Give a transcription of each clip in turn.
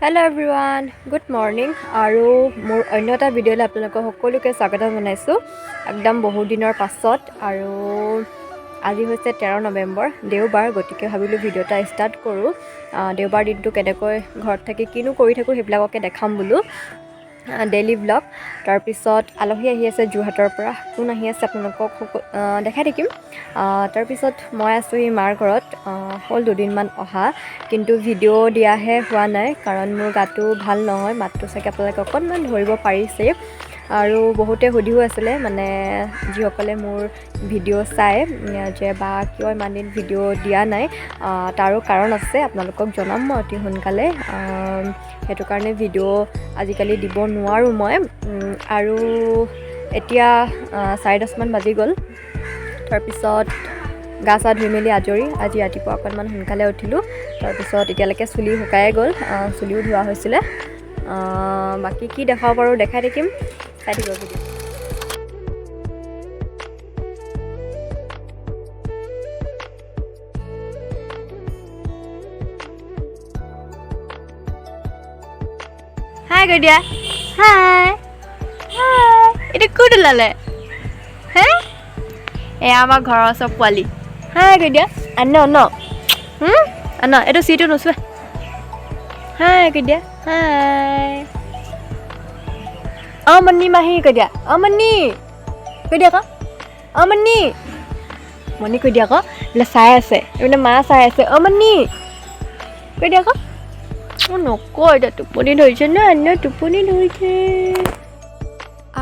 Hello' everyone, good morning. আৰু মোৰ অন্য এটা ভিডিঅ'লৈ আপোনালোকক সকলোকে স্বাগতম জনাইছোঁ একদম বহুত দিনৰ পাছত। আৰু আজি হৈছে 13 নৱেম্বৰ, দেওবাৰ। গতিকে ভাবিলোঁ ভিডিঅ' এটা ষ্টাৰ্ট কৰোঁ। দেওবাৰ দিনটো কেনেকৈ ঘৰত থাকি কিনো কৰি থাকোঁ সেইবিলাককে দেখাম বোলো, ডেইলি ব্লগ। তাৰপিছত আলহী আহি আছে যোৰহাটৰ পৰা। কোন আহি আছে আপোনালোকক দেখাই থাকিম। তাৰপিছত মই আছোঁহি মাৰ ঘৰত। হ'ল 2 দিনমান অহা, কিন্তু ভিডিঅ' দিয়াহে হোৱা নাই, কাৰণ মোৰ গাটো ভাল নহয়। মাতটো চাগে আপোনালোকে অকণমান ধৰিব পাৰিছে। আৰু বহুতে সুধিও আছিলে, মানে যিসকলে মোৰ ভিডিঅ' চাই, যে বা কিয় ইমান দিন ভিডিঅ' দিয়া নাই। তাৰো কাৰণ আছে, আপোনালোকক জনাম মই অতি সোনকালে। সেইটো কাৰণে ভিডিঅ' আজিকালি দিব নোৱাৰোঁ মই। আৰু এতিয়া 10:30মান বাজি গ'ল। তাৰপিছত গা চা ধুই মেলি আজৰি। আজি ৰাতিপুৱা অকণমান সোনকালে উঠিলোঁ। তাৰপিছত এতিয়ালৈকে চুলি শুকাই গ'ল, চুলিও ধোৱা হৈছিলে। বাকী কি দেখাব পাৰোঁ দেখাই থাকিম, চাই থাকিব ভিডিঅ'। হাই কৈ দিয়া, হাই হাই। এইটো ক'ত ওলালে হে? এয়া আমাৰ ঘৰৰ চব পোৱালি। হাই কৈ দিয়া, আন আন এইটো চিটো নোচোৱা। হাই কৈ দিয়া, হাই। মণি মাহী কৈ দিয়া, মণি কৈ দিয়া আকৌ, মণি মণি কৈ দিয়া আকৌ। বোলে চাই আছে, এইপিনে মা চাই আছে। মণি কৈ দিয়া আকৌ। নকয়, এতিয়া টোপনি ধৰিছে ন, টোপনি ধৰিছে।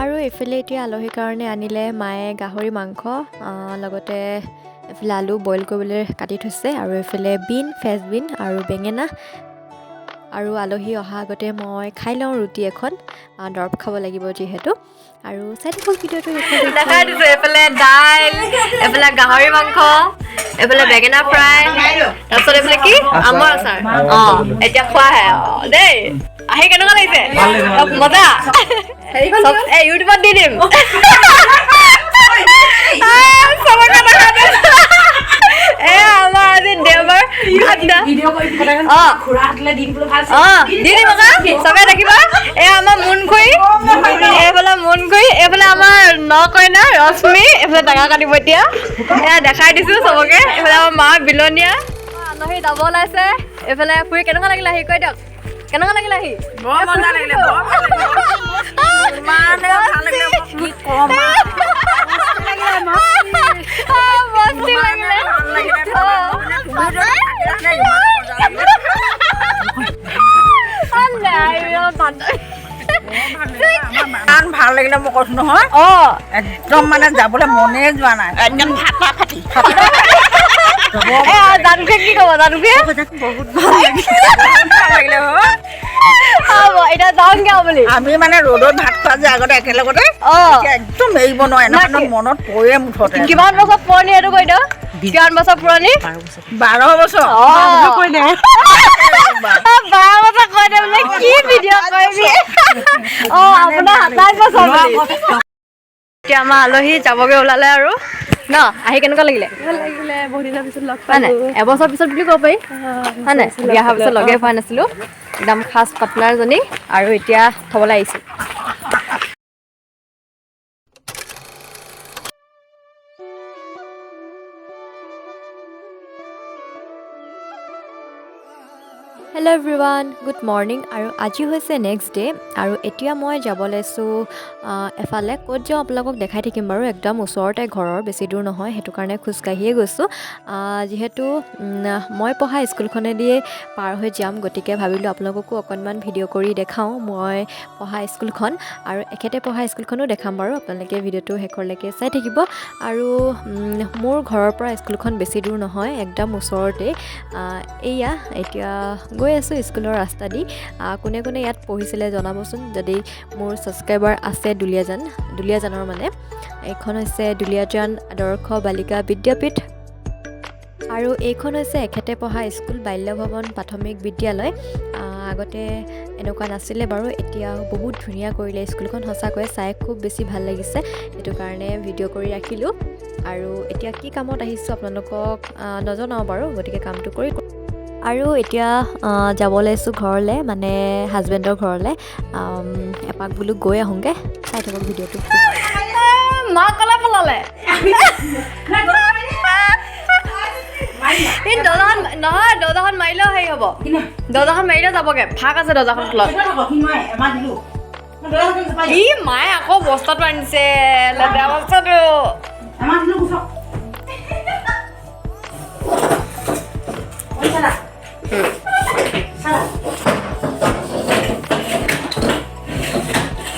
আৰু এইফালে এতিয়া আলহীৰ কাৰণে আনিলে মায়ে গাহৰি মাংস, লগতে এইফালে আলু বইল কৰিবলৈ কাটি থৈছে, আৰু এইফালে ফ্ৰেঞ্চবিন আৰু বেঙেনা। আৰু আলহী অহা আগতে মই খাই লওঁ ৰুটি এখন, দৰৱ খাব লাগিব যিহেতু। আৰু চাই থাকক ভিডিঅ'টো। দেখাই দিছোঁ, এইফালে দাইল, এইফালে গাহৰি মাংস, এইফালে বেঙেনা ফ্ৰাই, তাৰপিছত এইফালে কি আমৰ আচাৰ। এতিয়া খোৱাহে দেই। আহি কেনেকুৱা লাগিছে? মজা। ইউটিউবত দি দিম। এয়া আমাৰ আজি দেওবাৰ। দি দিম আকৌ, চবে দেখিবা। এয়া আমাৰ মুনখুৰী, এইফালে মুনখুৰী, এইফালে আমাৰ নকইনা ৰশ্মি, এইফালে টেঙা কাটিব এতিয়া। এয়া দেখাই দিছোঁ চবকে। এইফালে আমাৰ মা বিলনীয়া। আলহী যাব ওলাইছে। এইফালে ফুৰি কেনেকুৱা লাগিলে আহি কৈ দিয়ক, কেনেকুৱা লাগিলে আহি? বৰ মজা লাগিলে, বৰ ভাল লাগিলে, ইমানে ভাল লাগিলে, কি ক'ম ইমান ভাল লাগিলে, মই কৈছো নহয়। একদম মানে যাবলৈ মনে যোৱা নাই, একদম ফাটা ফাটি। জানুকে কি ক'ব? জানুকে বহুত ভাল লাগিলে। এতিয়া যাওঁগে বুলি আমি মানে ৰ'দত ভাত খোৱা যে আগতে একেলগতে, একদম এৰিব নোৱাৰে নহয়, মনত পৰে মুঠতে। কিমান বছৰ পুৰণি এইটো কৈ দিয়ক, কিমান বছৰ পুৰণি? 12 বছৰ। 12 বছৰ কৈ দে বোলে, কি ভিডিঅ' কৰিবি? আপোনাৰ 27 বছৰ বুলি। এতিয়া আমাৰ আলহী যাবগৈ ওলালে আৰু ন। আহি কেনেকুৱা লাগিলে? ভাল লাগিলে, বহুত দিনৰ পিছত লগ হয় নাই? পালোঁ। এবছৰ পিছত বুলি ক'ব পাৰি, হয় নাই? বিয়া হোৱাৰ পিছত লগে পোৱা নাছিলোঁ, একদম খাচ পাৰ্টনাৰজনী। আৰু এতিয়া থ'বলৈ আহিছোঁ। Hello' everyone, good morning. আৰু আজি হৈছে নেক্সট ডে'। আৰু এতিয়া মই যাব লৈছোঁ এফালে। ক'ত যাওঁ আপোনালোকক দেখাই থাকিম বাৰু। একদম ওচৰতে ঘৰৰ, বেছি দূৰ নহয়, সেইটো কাৰণে খোজকাঢ়িয়ে গৈছোঁ। যিহেতু মই পঢ়া স্কুলখনেদিয়ে পাৰ হৈ যাম, গতিকে ভাবিলোঁ আপোনালোককো অকণমান ভিডিঅ' কৰি দেখাওঁ মই পঢ়া স্কুলখন। আৰু এখেতে পঢ়া স্কুলখনো দেখাম বাৰু, আপোনালোকে ভিডিঅ'টো শেষৰলৈকে চাই থাকিব। আৰু মোৰ ঘৰৰ পৰা স্কুলখন বেছি দূৰ নহয়, একদম ওচৰতে। এয়া এতিয়া গৈ আছোঁ স্কুলৰ ৰাস্তা দি। কোনে কোনে ইয়াত পঢ়িছিলে জনাবচোন, যদি মোৰ ছাবস্ক্ৰাইবাৰ আছে দুলীয়াজানৰ মানে। এইখন হৈছে দুলীয়াজান আদৰ্শ বালিকা বিদ্যাপীঠ। আৰু এইখন হৈছে এখেতে পঢ়া স্কুল, বাল্যভৱন প্ৰাথমিক বিদ্যালয়। আগতে এনেকুৱা নাছিলে বাৰু, এতিয়া বহুত ধুনীয়া কৰিলে স্কুলখন। সঁচাকৈ চাই খুব বেছি ভাল লাগিছে, সেইটো কাৰণে ভিডিঅ' কৰি ৰাখিলোঁ। আৰু এতিয়া কি কামত আহিছোঁ আপোনালোকক নজনাওঁ বাৰু, গতিকে কামটো কৰি আৰু এতিয়া যাব ওলাইছোঁ ঘৰলৈ মানে হাজবেণ্ডৰ ঘৰলৈ এপাক বোলো গৈ আহোঁগৈ চাই থাকক ভিডিঅ'টো মাক ক'লে পলালে এই দৰ্জাখন নহয় দৰ্জাখন মাৰিলেও হেৰি হ'ব দৰ্জাখন মাৰিলেও যাবগৈ ফাঁক আছে দৰ্জাখন খোলত ই মায়ে আকৌ বস্তাটো আনিছে লেতেৰা বস্তাটো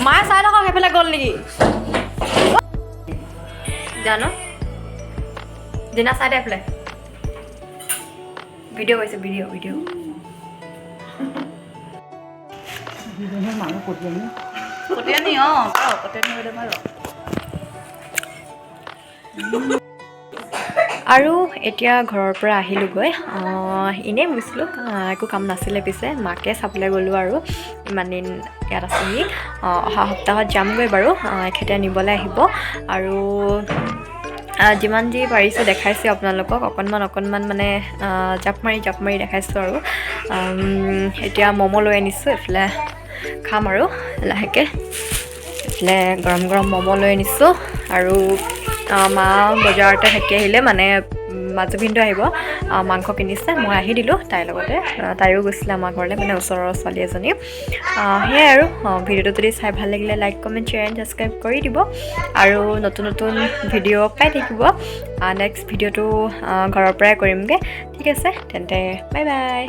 মায়ে চাই থাকক সেইফালে গ'ল নেকি জানো দিনা চাই দে এইফালে ভিডিঅ' কৰিছে ভিডিঅ' কটিয়ানি কটিয়ানি হ'লে বাৰু আৰু এতিয়া ঘৰৰ পৰা আহিলোঁগৈ এনেই গৈছিলোঁ একো কাম নাছিলে পিছে মাকে চাবলৈ গ'লোঁ আৰু ইমান দিন ইয়াত আছোঁহি অহা সপ্তাহত যামগৈ বাৰু এখেতে নিবলৈ আহিব আৰু যিমান যি পাৰিছোঁ দেখাইছোঁ আপোনালোকক অকণমান মানে জাপ মাৰি দেখাইছোঁ আৰু এতিয়া ম'ম' লৈ আনিছোঁ এইফালে খাম আৰু লাহেকৈ এইফালে গৰম ম'ম' লৈ আনিছোঁ আৰু মা বজাৰতে থাকি আহিলে মানে মাজু ভিনটো আহিব মাংস কিনিছে মই আহি দিলোঁ তাইৰ লগতে তাইও গৈছিলে আমাৰ ঘৰলৈ মানে ওচৰৰ ছোৱালী এজনী সেয়াই আৰু ভিডিঅ'টো যদি চাই ভাল লাগিলে like comment share and subscribe কৰি দিব আৰু নতুন ভিডিঅ' পাই থাকিব নেক্সট ভিডিঅ'টো ঘৰৰ পৰাই কৰিমগৈ ঠিক আছে তেন্তে বাই